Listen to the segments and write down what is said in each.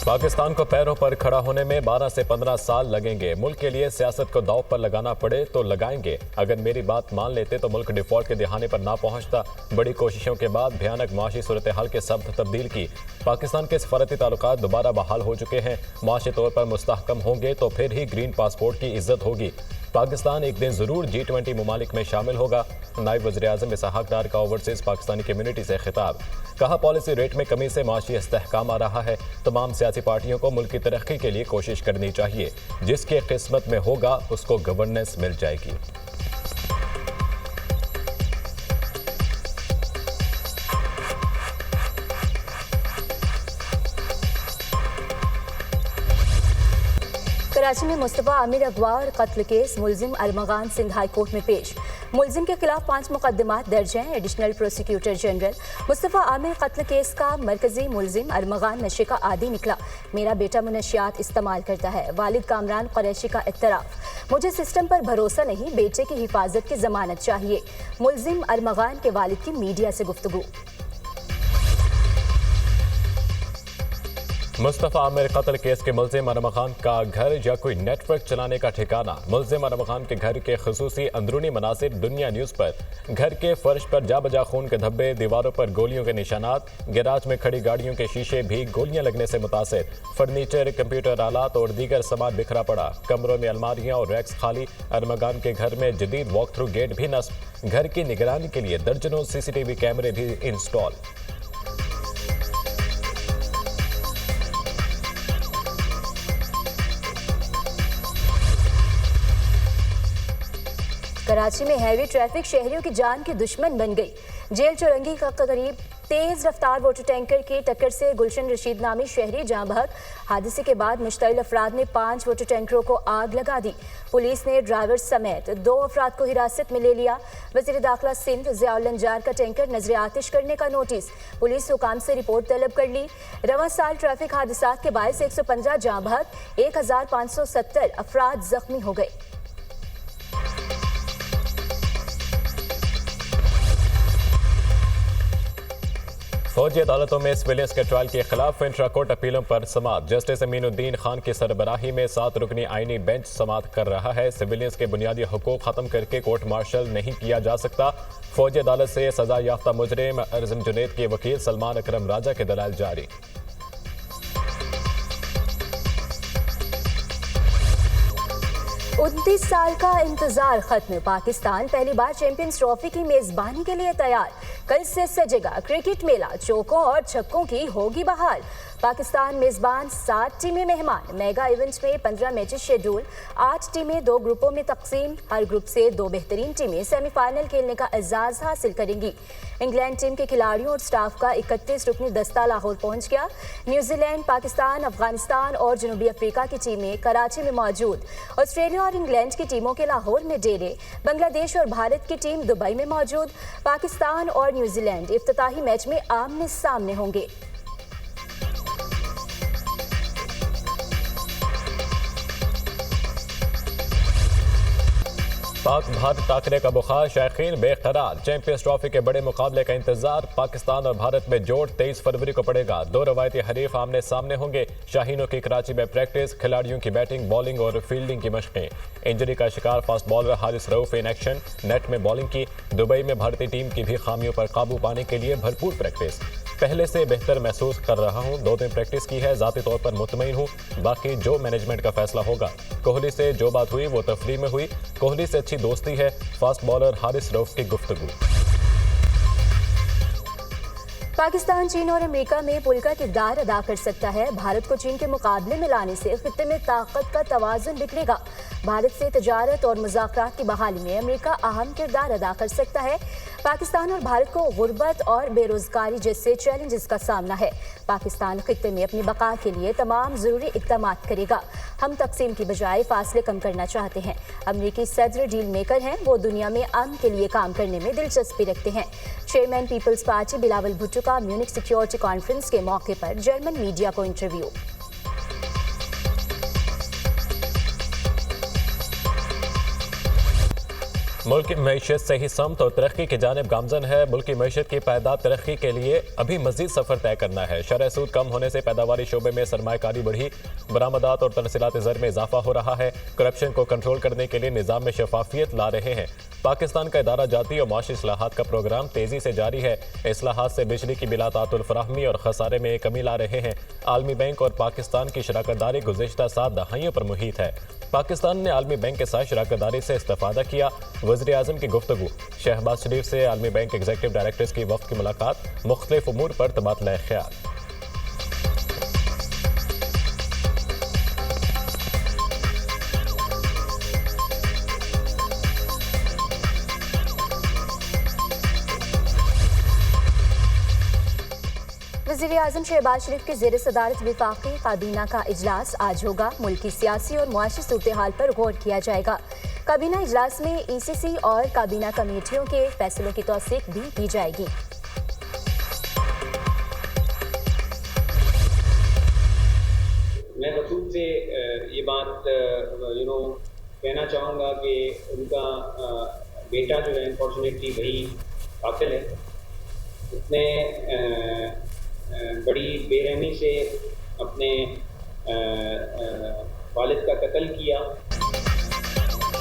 पाकिस्तान को पैरों पर खड़ा होने में 12 से 15 साल लगेंगे। मुल्क के लिए सियासत को दांव पर लगाना पड़े तो लगाएंगे। अगर मेरी बात मान लेते तो मुल्क डिफॉल्ट के दिहाने पर ना पहुंचता। बड़ी कोशिशों के बाद भयानक माशी सूरत हाल के सबक तब्दील की। पाकिस्तान के सफारती ताल्लुकात दोबारा बहाल हो चुके हैं। माशी तौर पर मुस्तहकम होंगे तो फिर ही ग्रीन पासपोर्ट की इज्जत होगी। पाकिस्तान एक दिन जरूर G20 ममालिक में शामिल होगा। नायब वज़ीर-ए-आज़म इसहाक डार का ओवरसीज पाकिस्तानी कम्युनिटी से खिताब। कहा, पॉलिसी रेट में कमी से माशी इस्तेहकाम आ रहा है। तमाम सियासी पार्टियों को मुल्क की तरक्की के लिए कोशिश करनी चाहिए। जिसके किस्मत में होगा उसको गवर्नेंस मिल जाएगी। कराची में मुस्तफा आमिर अगवा और कत्ल केस मुलजिम अरमगान सिंध हाई कोर्ट में पेश। मुलजिम के खिलाफ 5 मुकदमात दर्ज हैं। Additional prosecutor general Mustafa Aamir कत्ल केस का मरकजी मुलजिम अरमगान नशे का आदी निकला। मेरा बेटा मुनशियात इस्तेमाल करता है। वालिद कामरान कुरैशी का इत्तराफ। मुझे सिस्टम पर भरोसा नहीं, बेटे की हिफाजत की जमानत चाहिए। मुलजिम अरमगान के वालिद की मीडिया से गुफ्तगू। मुस्तफा आमिर कत्ल केस के मुलजिम अरमगान का घर या कोई नेटवर्क चलाने का ठिकाना। मुलजिम अरमगान के घर के खुसूसी अंदरूनी मनासिर दुनिया न्यूज पर। घर के फर्श पर जा बजा खून के धब्बे, दीवारों पर गोलियों के निशानात। गैराज में खड़ी गाड़ियों के शीशे भी गोलियां लगने से मुतासिर। फर्नीचर, कंप्यूटर आलात और दीगर सामान बिखरा पड़ा। कमरों में अलमारियां और रैक्स खाली। अरमगान के घर में जदीद वॉक थ्रू गेट भी नस्ब। घर की निगरानी के लिए दर्जनों CCTV कैमरे भी इंस्टॉल। कराची में हैवी ट्रैफिक शहरियों की जान की दुश्मन बन गई। जेल चौरंगी का करीब तेज रफ्तार वाटर टैंकर की टक्कर से गुलशन रशीद नामी शहरी जाँ बहक। हादसे के बाद मुश्तइल अफराद ने 5 वाटर टैंकरों को आग लगा दी। पुलिस ने ड्राइवर समेत 2 अफराद को हिरासत में ले लिया। वज़ीर दाखिला सिंध ज़ियाउल अंजार का टैंकर नजर आतिश करने का नोटिस। पुलिस हुकाम से रिपोर्ट तलब कर ली। रवां साल ट्रैफिक हादसात के बायस 115 जाँ बहक, 1570 अफराद जख्मी हो गए। फौजी अदालतों में सिविलियंस के ट्रायल के खिलाफ इंट्रा कोर्ट अपीलों पर समाअत। जस्टिस अमीनुद्दीन खान की सरबराही में 7 रुकनी आईनी बेंच समाअत कर रहा है। सिविलियंस के बुनियादी हुकूक खत्म करके कोर्ट मार्शल नहीं किया जा सकता। फौजी अदालत से सजा याफ्ता मुजरिम अर्जुन जुनैद के वकील सलमान अकरम राजा के दलाइल जारी। 29 साल का इंतजार खत्म। पाकिस्तान पहली बार चैंपियंस ट्रॉफी की मेजबानी के लिए तैयार। कल से सजेगा क्रिकेट मेला। चौकों और छक्कों की होगी बहाल। पाकिस्तान मेजबान, 7 टीमें मेहमान। मेगा इवेंट में 15 मैचेस शेड्यूल। 8 टीमें 2 ग्रुपों में तकसीम। हर ग्रुप से 2 बेहतरीन टीमें सेमीफाइनल खेलने का एजाज हासिल करेंगी। इंग्लैंड टीम के खिलाड़ियों और स्टाफ का 31 रुकनी दस्ता लाहौर पहुंच गया। न्यूजीलैंड, पाकिस्तान, अफगानिस्तान और जनूबी अफ्रीका की टीमें कराची में मौजूद। ऑस्ट्रेलिया और इंग्लैंड की टीमों के लाहौर में डेरे। बांग्लादेश और भारत की टीम दुबई में मौजूद। पाकिस्तान और न्यूजीलैंड इफ्तिताही मैच में आमने सामने होंगे। पाक भारत टाकरे का बुखार, शायकीन बेकरार। चैंपियंस ट्रॉफी के बड़े मुकाबले का इंतजार। पाकिस्तान और भारत में जोड़ 23 फरवरी को पड़ेगा। 2 रवायती हरीफ आमने सामने होंगे। शाहीनों की कराची में प्रैक्टिस। खिलाड़ियों की बैटिंग, बॉलिंग और फील्डिंग की मशकें। इंजरी का शिकार fast bowler Haris Rauf in action. Net में बॉलिंग की। दुबई में भारतीय टीम की भी खामियों पर काबू पाने के लिए भरपूर प्रैक्टिस। पहले से बेहतर महसूस कर रहा हूं। 2 दिन प्रैक्टिस की है। ज़ाती तौर पर मुतमईन हूं। बाकी जो मैनेजमेंट का फैसला होगा। कोहली से जो बात हुई वो तफरीह में हुई। कोहली से अच्छी दोस्ती है। फास्ट बॉलर हारिस रऊफ की गुफ्तगू। पाकिस्तान चीन और अमेरिका में पुल का किरदार अदा कर सकता है। भारत को चीन के मुकाबले में लाने से खित्ते में ताकत का तवाज़ुन बिगड़ेगा। भारत से तजारत और मुज़ाकरात की बहाली में अमेरिका अहम किरदार अदा कर सकता है। पाकिस्तान और भारत को गुर्बत और बेरोजगारी जैसे चैलेंजेस का सामना है। पाकिस्तान खित्ते में अपनी बका के लिए तमाम ज़रूरी इक़दाम करेगा। हम तकसीम की बजाय फासले कम करना चाहते हैं। अमरीकी सदर डील मेकर हैं। वो दुनिया में अमन के लिए काम करने में दिलचस्पी रखते हैं। चेयरमैन पीपल्स पार्टी बिलावल भुट्टो का म्यूनिख सिक्योरिटी कॉन्फ्रेंस के मौके पर जर्मन मीडिया को इंटरव्यू। मुल्क की मैशत सही समत और तरक्की की जानिब गामजन है। मुल्क की मैशत की पायदार तरक्की के लिए अभी मजीद सफर तय करना है। शरह सूद कम होने से पैदावारी शोबे में सरमायाकारी बढ़ी, बरामदात और तरसीलात ज़र में इजाफा हो रहा है। करप्शन को कंट्रोल करने के लिए निज़ाम में शफाफियत ला रहे हैं। पाकिस्तान का इदारा जाती और माशी इस्लाहात का प्रोग्राम तेजी से जारी है। इस्लाहात से बिजली की बिलातातुल फराहमी और खसारे में कमी ला रहे हैं। आलमी बैंक और पाकिस्तान की शराकतदारी गुज़िश्ता 7 दहाइयों पर मुहित है। पाकिस्तान ने आलमी बैंक के साथ शराकतदारी से इस्तेफादा किया। वज़ीर आज़म की गुफ्तगू, शहबाज शरीफ से आलमी बैंक एग्जीक्यूटिव डायरेक्टर्स की वक्त की मुलाकात, मुख्तलिफ उमूर पर तबादला ख्याल। वज़ीर आज़म शहबाज शरीफ की ज़ेर सदारत वफाकी काबीना का इजलास आज होगा। मुल्क की सियासी और मुआशी सूरत हाल पर गौर किया जाएगा। काबीना इजलास में ECC और काबीना कमेटियों के फैसलों की तौसीक भी की जाएगी। मैं रसूल से ये बात कहना चाहूँगा कि उनका बेटा जो है अनफॉर्चुनेटली वही कातिल है। उसने बड़ी बेरहमी से अपने वालिद का कत्ल किया।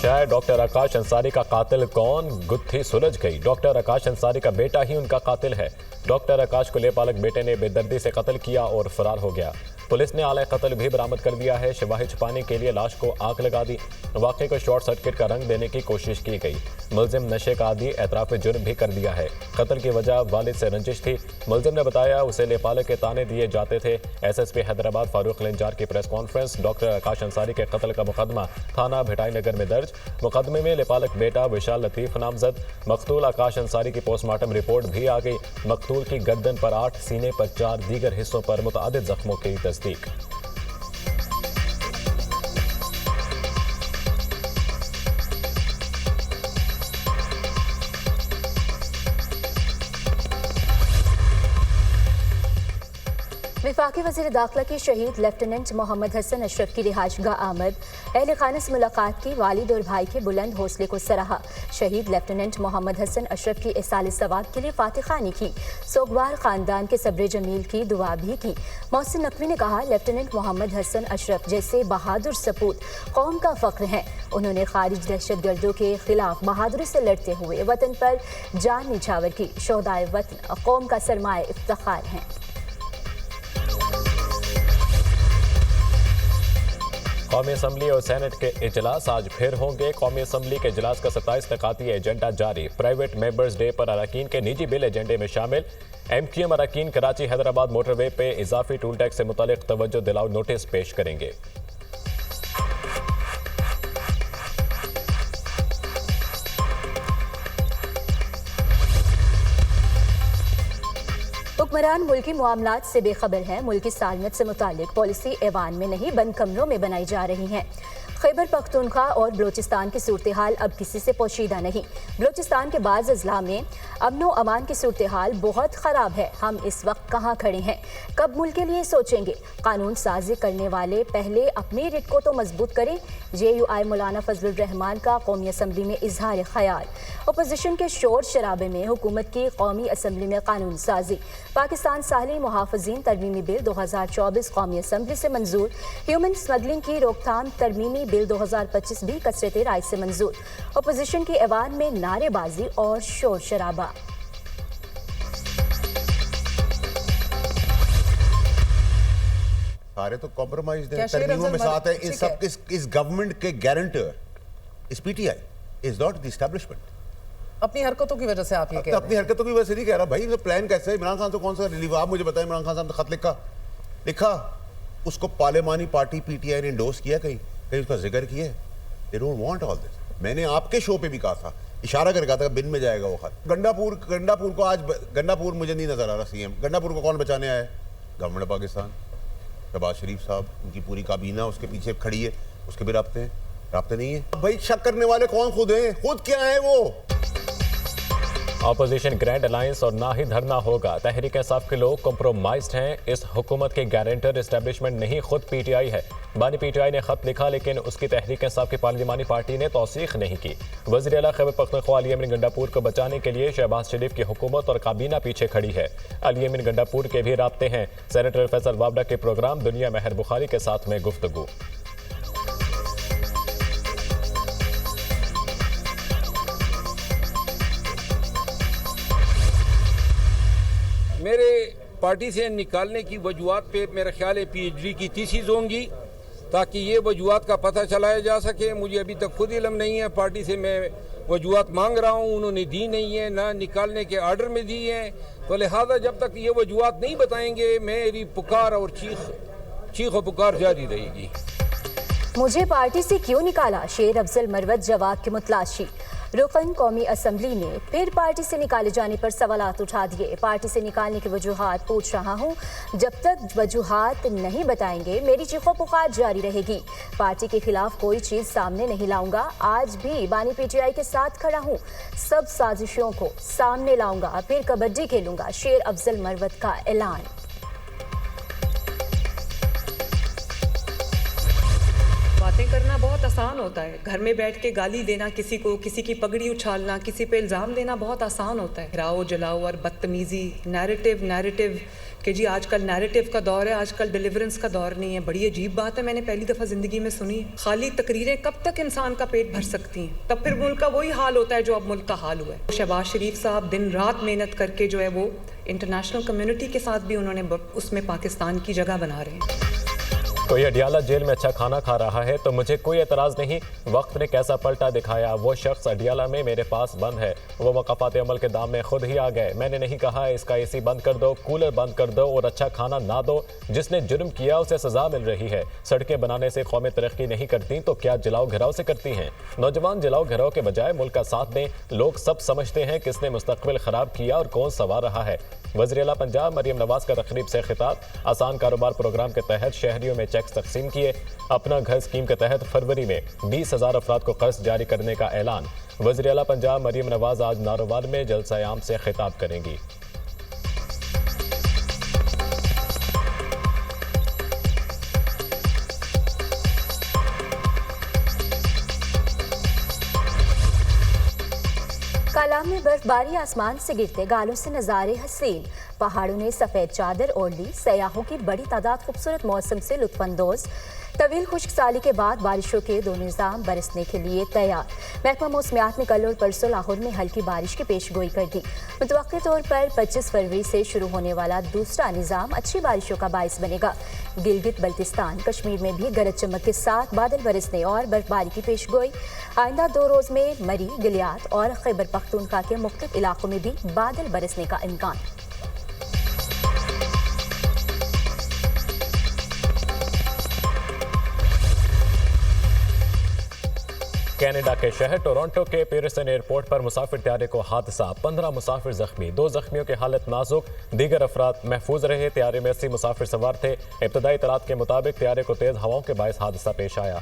शायद डॉक्टर आकाश अंसारी का कातिल कौन, गुत्थी सुलझ गई। डॉक्टर आकाश अंसारी का बेटा ही उनका कातिल है। डॉक्टर आकाश को लेपालक बेटे ने बेदर्दी से कत्ल किया और फरार हो गया। पुलिस ने आला कत्ल भी बरामद कर दिया है। शवाहिद छुपाने के लिए लाश को आग लगा दी। वाक़े को शॉर्ट सर्किट का रंग देने की कोशिश की गई। मुलजिम नशे का आदी एतराफ़ जुर्म भी कर दिया है। कत्ल की वजह वालिद से रंजिश थी। मुलजिम ने बताया उसे लेपालक के ताने दिए जाते थे। SSP हैदराबाद फारूक लंजार की प्रेस कॉन्फ्रेंस। डॉक्टर आकाश अंसारी के कत्ल का मुकदमा थाना भिटाई नगर में दर्ज। मुकदमे में लेपालक बेटा विशाल लतीफ़ नामजद। मकतूल आकाश अंसारी की पोस्टमार्टम रिपोर्ट भी आ गई। मकतूल की गर्दन पर 8, सीने पर 4, दीगर हिस्सों पर मुतअद्दिद जख्मों की तस्दीक। वफाकी वज़ीर दाखिला की शहीद लेफ्टिनेंट मोहम्मद हसन अशरफ की रिहाइशगाह आमद। अहल खाना से मुलाकात की, वालिद और भाई के बुलंद हौसले को सराहा। शहीद लेफ्टिनेंट मोहम्मद हसन अशरफ की इसाले सवाब के लिए फातिखानी की। सोगवार ख़ानदान के सब्र जमील की दुआ भी की। मोहसिन नकवी ने कहा, लेफ्टिनेंट मोहम्मद हसन अशरफ जैसे बहादुर सपूत कौम का फ़ख्र हैं। उन्होंने खारिज दहशत गर्दों के खिलाफ बहादुरी से लड़ते हुए वतन पर जान निछावर की। शोहदाए वतन कौम का सरमाए इफ्तिखार हैं। कौमी असम्बली और सेनेट के इजलास आज फिर होंगे। कौमी असम्बली के इजलास का 27 नकाती एजेंडा जारी। प्राइवेट मेंबर्स डे पर अरकान के निजी बिल एजेंडे में शामिल। MQM अरकान कराची हैदराबाद मोटरवे पे इजाफी टूल टैक्स से मुतालिक तवज्जो दिलाओ नोटिस पेश करेंगे। हुक्मरान मुल्की मामलात से बेखबर हैं। मुल्की सालमियत से मुतालिक पॉलिसी ऐवान में नहीं बंद कमरों में बनाई जा रही हैं। खैबर पख्तूनख्वा और बलोचिस्तान की सूरत हाल अब किसी से पोशीदा नहीं। बलोचिस्तान के बाज़ अजला में अमन व अमान की सूरत हाल बहुत ख़राब है। हम इस वक्त कहाँ खड़े हैं, कब मुल्क के लिए सोचेंगे। कानून साजी करने वाले पहले अपने रिट को तो मजबूत करें। JUI मौलाना फजलुर रहमान का कौमी असम्बली में इजहार ख्याल। अपोजिशन के शोर शराबे में हुकूमत की कौमी असम्बली में कानून साजी। पाकिस्तान साहली मुहाफ़िज़ीन तरमीमी बिल 2024 कौमी असम्बली से मंजूर। ह्यूमन स्मगलिंग की रोकथाम तरमीमी बिल 2025 भी कसरत राय से मंजूर। अपोजिशन की ऐवान में नारेबाजी और शोर शराबा। सारे तो कॉम्प्रोमाइज हैं, तरमीमों में साथ है। इन सब इस गवर्नमेंट के गारंटर इस PTI is not the establishment. अपनी हरकतों की वजह से आप ये कह रहे हैं। अपनी हरकतों की वजह से नहीं कह रहा भाई। तो प्लान कैसे है? इमरान खान से कौन सा रिलीफ? आप मुझे बताएं, इमरान खान साहब ने खत लिखा उसको पार्लियामानी पार्टी PTI ने इंडोर्स किया, कहीं उसका जिक्र किया? They don't want all this. मैंने आपके शो पे भी कहा था, इशारा करके कहा था बिन में जाएगा वो खत। गंडापुर को आज गंडापुर मुझे नहीं नजर आ रहा CM। गंडापुर को कौन बचाने आया है? गवर्नमेंट पाकिस्तान। शहबाज शरीफ साहब, उनकी पूरी काबीना उसके पीछे खड़ी है। उसके भी राब्ते नहीं है। भाई शक करने वाले कौन खुद हैं? खुद क्या है वो? ऑपोजिशन ग्रैंड अलायंस और ना ही धरना होगा। तहरीक इंसाफ के लोग कॉम्प्रोमाइज्ड हैं। इस हुकूमत के गारंटर एस्टेब्लिशमेंट नहीं, खुद पीटीआई है। बानी पीटीआई ने खत लिखा, लेकिन उसकी तहरीक इंसाफ की पार्लिमानी पार्टी ने तौसीख नहीं की। वज़ीर आला खैबर पख्तूनख्वा अली यमीन गंडापुर को बचाने के लिए शहबाज शरीफ की हुकूमत और काबीना पीछे खड़ी है। अली यमीन गंडापुर के भी राब्ते हैं। सेनेटर फैसल वाबड़ा के प्रोग्राम दुनिया महर बुखारी के साथ में गुफ्तगू। मेरे पार्टी से निकालने की वजूहत पे मेरा ख्याल है PhD की थीसिस होंगी, ताकि ये वजूहत का पता चलाया जा सके। मुझे अभी तक खुद इल्म नहीं है, पार्टी से मैं वजूहत मांग रहा हूँ, उन्होंने दी नहीं है, ना निकालने के आर्डर में दी है। तो लिहाजा जब तक ये वजूहत नहीं बताएंगे, मेरी पुकार और चीख और पुकार जारी रहेगी। मुझे पार्टी से क्यों निकाला, शेर अफजल मरवत जवाब के मुतलाशी। रुकन कौमी असम्बली ने फिर पार्टी से निकाले जाने पर सवालात उठा दिए। पार्टी से निकालने की वजूहात पूछ रहा हूं, जब तक वजूहात नहीं बताएंगे मेरी चीखों पुकार जारी रहेगी। पार्टी के खिलाफ कोई चीज सामने नहीं लाऊंगा। आज भी बानी पीटीआई के साथ खड़ा हूं, सब साजिशों को सामने लाऊंगा, फिर कबड्डी खेलूंगा, शेर अफजल मरवत का ऐलान। बातें करना बहुत आसान होता है, घर में बैठ के गाली देना किसी को, किसी की पगड़ी उछालना, किसी पे इल्ज़ाम देना बहुत आसान होता है। राओ जलाओ और बदतमीज़ी, नैरेटिव कि जी आजकल नैरेटिव का दौर है, आजकल डिलीवरेंस का दौर नहीं है। बड़ी अजीब बात है, मैंने पहली दफ़ा ज़िंदगी में सुनी। खाली तकरीरें कब तक इंसान का पेट भर सकती हैं? तब फिर मुल्क का वही हाल होता है जो अब मुल्क का हाल हुआ है। शहबाज शरीफ साहब दिन रात मेहनत करके जो है वो इंटरनेशनल कम्युनिटी के साथ भी उन्होंने उसमें पाकिस्तान की जगह बना रहे हैं। कोई अडियाला जेल में अच्छा खाना खा रहा है तो मुझे कोई एतराज़ नहीं। वक्त ने कैसा पलटा दिखाया, वो शख्स अडियाला में मेरे पास बंद है, वो मकाफात अमल के दाम में खुद ही आ गए। मैंने नहीं कहा इसका AC बंद कर दो, कूलर बंद कर दो और अच्छा खाना ना दो। जिसने जुर्म किया उसे सजा मिल रही है। सड़कें बनाने से कौमें तरक्की नहीं करती तो क्या जलाओ घिराव से करती हैं? नौजवान जलाओ घिराव के बजाय मुल्क का साथ दें। लोग सब समझते हैं किसने मुस्तकबिल ख़राब किया और कौन सवार रहा है। वज़ीर आला पंजाब मरियम नवाज का तकरीब से खिताब। आसान कारोबार प्रोग्राम के तहत शहरियों में चेक्स तकसीम किए। अपना घर स्कीम के तहत फरवरी में 20,000 अफराद को कर्ज जारी करने का ऐलान। वज़ीर आला पंजाब मरियम नवाज आज नारोवाल में जलसा आम से खिताब करेंगी। कालाम में बर्फबारी, आसमान से गिरते गालों से नज़ारे हसीन। पहाड़ों ने सफ़ेद चादर ओढ़ ली। सयाहों की बड़ी तादाद खूबसूरत मौसम से लुत्फानंदोज। तवील खुश्क साली के बाद बारिशों के दो निज़ाम बरसने के लिए तैयार। महकमा मौसमियात ने कल और परसों लाहौर में हल्की बारिश की पेशगोई कर दी। मुतवक्किल तौर पर 25 फरवरी से शुरू होने वाला दूसरा निज़ाम अच्छी बारिशों का बाइस बनेगा। गिलगित बल्तिस्तान कश्मीर में भी गरज चमक के साथ बादल बरसने और बर्फबारी की पेशगोई। आइंदा 2 रोज़ में मरी, गिलियात और खैबर पख्तूनख्वा के मुख्तलिफ इलाकों में भी बादल बरसने का इम्कान। कनाडा के शहर टोरंटो के पेरिसन एयरपोर्ट पर मुसाफिर त्यारे को हादसा। 15 मुसाफिर जख्मी, 2 जख्मियों की हालत नाजुक, दीगर अफराद महफूज रहे। त्यारे में 80 मुसाफिर सवार थे। इब्तदाई इतलात के मुताबिक त्यारे को तेज हवाओं के बायस हादसा पेश आया।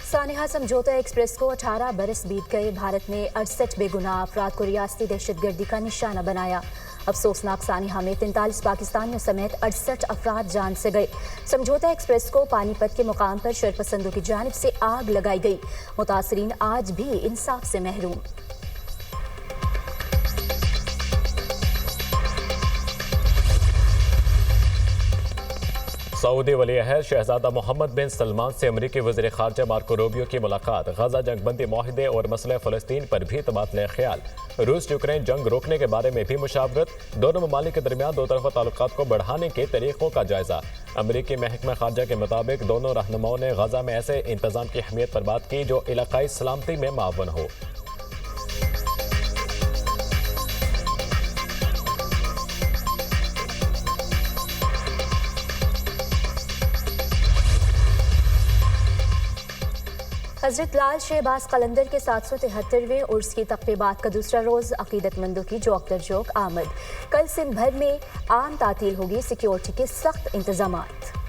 सानेहा समझौता एक्सप्रेस को 18 बरस बीत गए। भारत ने 68 बेगुनाह अफराद को रियासती दहशतगर्दी का निशाना बनाया। अफसोसनाक सानेहा में 43 पाकिस्तानियों समेत 68 अफराद जान से गए। समझौता एक्सप्रेस को पानीपत के मुकाम पर शरपसंदों की जानिब से आग लगाई गई। मुतासरीन आज भी इंसाफ से महरूम। सऊदी वली अहद शहजादा मोहम्मद बिन सलमान से अमरीकी वज़ीर ख़ारजा मार्को रूबियो की मुलाकात। गजा जंगबंदी माहिदे और मसला फ़लस्तीन पर भी तबादला ख्याल। रूस यूक्रेन जंग रोकने के बारे में भी मुशावरत। दोनों ममालिक के दरमियान दो तरफ़ा ताल्लुकात को बढ़ाने के तरीक़ों का जायज़ा। अमरीकी महकमा ख़ारजा के मुताबिक दोनों रहनुमाओं ने गजा में ऐसे इंतज़ाम की अहमियत पर बात की जो इलाक़ाई सलामती में मावन हो। हज़रत लाल शहबाज कलंदर के 773वें उर्स की तक़रीबात का दूसरा रोज़ अक़ीदतमंदों की जोक दर जोक आमद। कल सिंध भर में आम तातील होगी। सिक्योरिटी के सख्त इंतज़ामात।